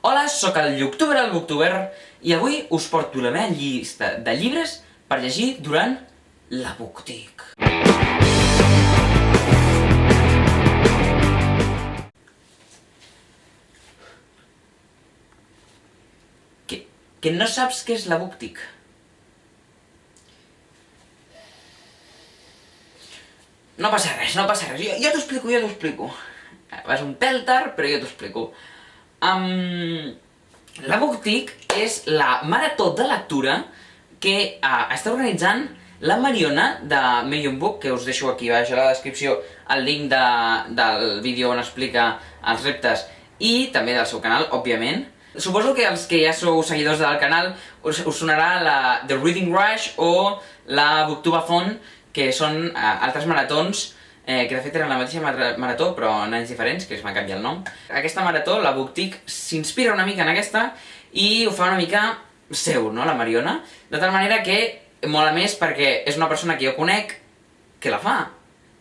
Hola, sóc el Booktuber i avui us porto la meva llista de llibres per llegir durant la Booktic. Que no saps què és la Booktic? No passa res, jo t'ho explico. Vas un pèl tard, però jo t'ho explico. La Booktic és la marató de lectura que està organitzant la Mariona de Million Book, que us deixo aquí baix a la descripció el link del vídeo on explica els reptes i també del seu canal, òbviament. Suposo que els que ja sou seguidors del canal us sonarà la The Reading Rush o la Booktubathon, que són altres maratons que de fet eren la mateixa marató però en anys diferents, que es va canviar el nom. Aquesta marató, la Booktic, s'inspira una mica en aquesta i ho fa una mica seu, no?, la Mariona, de tal manera que mola més perquè és una persona que jo conec que la fa.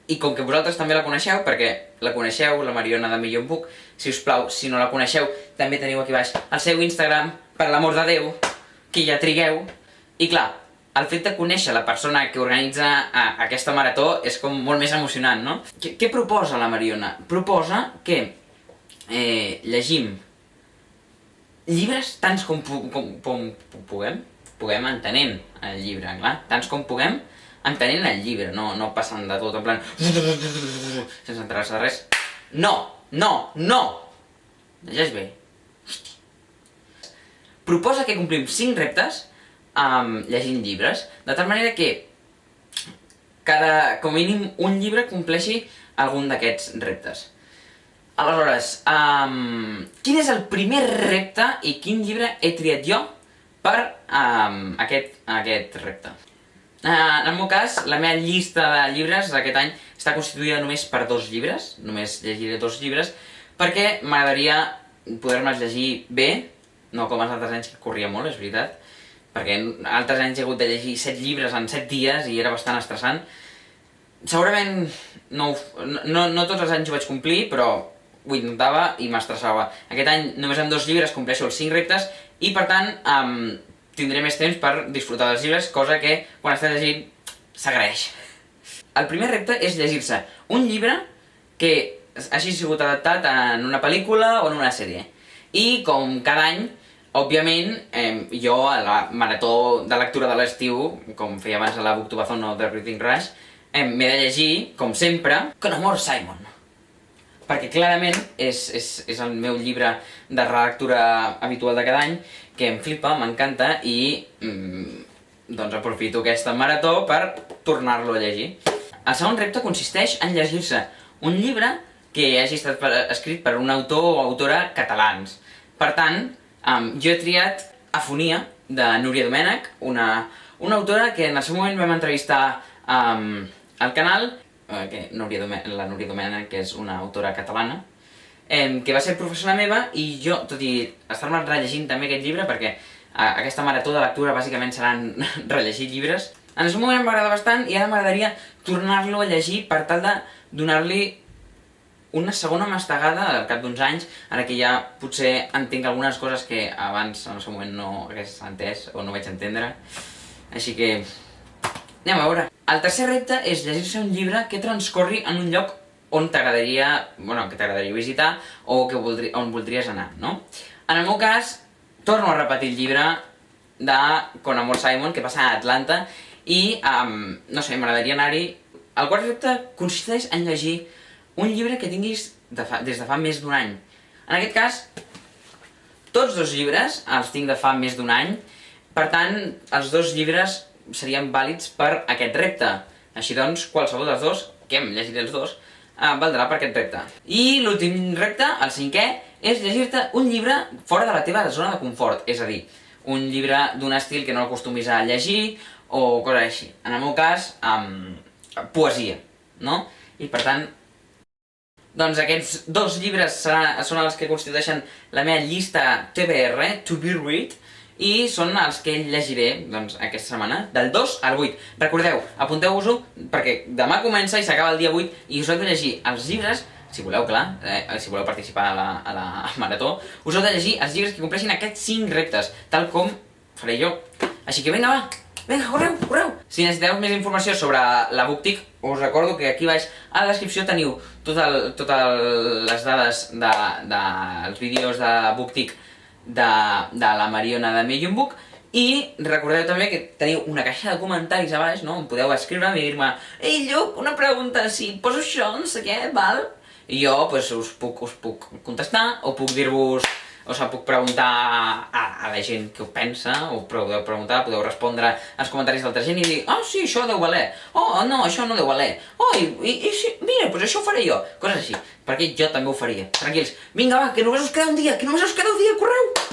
I com que vosaltres també la coneixeu, perquè la coneixeu, la Mariona de Million Book, si us plau, si no la coneixeu, també teniu aquí baix el seu Instagram, per l'amor de Déu, que ja trigueu. I clar, el fet de conèixer la persona que organitza aquesta marató és com molt més emocionant, no? Què proposa la Mariona? Proposa que llegim llibres tants com puguem entenent el llibre, clar, tants com puguem entenent el llibre, no passant de tot en plan sense enterar-se de res. No! Llegeix bé. Proposa que complim 5 reptes llegint llibres, de tal manera que com a mínim un llibre compleixi algun d'aquests reptes. Aleshores, quin és el primer repte i quin llibre he triat jo per aquest repte? En el meu cas, la meva llista de llibres aquest any està constituïda només per 2 llibres, només llegiré 2 llibres, perquè m'agradaria poder-me'ls llegir bé, no com els altres anys que corria molt, és veritat, perquè altres anys he hagut de llegir 7 llibres en 7 dies i era bastant estressant. Segurament no tots els anys ho vaig complir, però ho intentava i m'estressava. Aquest any només amb 2 llibres compleixo els 5 reptes i per tant tindré més temps per disfrutar dels llibres, cosa que quan estàs llegint s'agraeix. El primer repte és llegir-se un llibre que hagi sigut adaptat en una pel·lícula o en una sèrie. I com cada any, òbviament, jo a la marató de lectura de l'estiu, com feia abans a la Booktubathon o The Reading Rush, m'he de llegir, com sempre, Con amor, Simon. Perquè clarament és el meu llibre de relectura habitual de cada any, que em flipa, m'encanta i doncs aprofito aquesta marató per tornar-lo a llegir. El segon repte consisteix en llegir-se un llibre que hagi estat escrit per un autor o autora catalans. Per tant, jo he triat Afonia, de Núria Domènech, una autora que en el seu moment vam entrevistar al canal, la Núria Domènech, que és una autora catalana, que va ser professora meva i jo, tot i estar-me rellegint també aquest llibre, perquè aquesta marató de lectura bàsicament seran rellegir llibres, en el seu moment m'agrada bastant i ara m'agradaria tornar-lo a llegir per tal de donar-li una segona mastegada al cap d'uns anys, ara que ja potser entenc algunes coses que abans en el seu moment no hagués entès o no vaig entendre, així que anem a veure. El tercer repte és llegir-se un llibre que transcorri en un lloc on t'agradaria visitar o on voldries anar, no? En el meu cas, torno a repetir el llibre de Con amor, Simon, que passa a Atlanta i, no sé, m'agradaria anar-hi. El quart repte consisteix en llegir un llibre que tinguis des de fa més d'un any. En aquest cas, tots 2 llibres els tinc de fa més d'un any, per tant, els 2 llibres serien vàlids per aquest repte. Així doncs, qualsevol dels 2, que em llegiré els 2, valdrà per aquest repte. I l'últim repte, el 5è, és llegir-te un llibre fora de la teva zona de confort, és a dir, un llibre d'un estil que no acostumis a llegir o coses així. En el meu cas, poesia, no? I per tant, doncs aquests 2 llibres són els que constitueixen la meva llista TBR, To Be Read, i són els que llegiré aquesta setmana, del 2 al 8. Recordeu, apunteu-vos-ho, perquè demà comença i s'acaba el dia 8 i us heu de llegir els llibres si voleu, clar, si voleu participar a la marató, us heu de llegir els llibres que compleixin aquests 5 reptes, tal com faré jo. Així que vinga, va! Vinga, correu, correu! Si necessiteu més informació sobre la BookTic, us recordo que aquí baix a la descripció teniu totes les dades dels vídeos de BookTic de la Mariona de Medium Book, i recordeu també que teniu una caixa de comentaris a baix, no? On podeu escriure'm i dir-me «Ei, Lluc, una pregunta, si poso això, no sé què, val?» I jo pues, us puc contestar, o puc dir-vos, o sigui, puc preguntar a la gent què ho pensa, o podeu preguntar, podeu respondre als comentaris d'altra gent i dir «Ah, sí, això deu valer», «Oh, no, això no deu valer», «Oh, i sí, mira, doncs això ho faré jo», coses així, perquè jo també ho faria. Tranquils, vinga, va, que només us queda un dia, correu!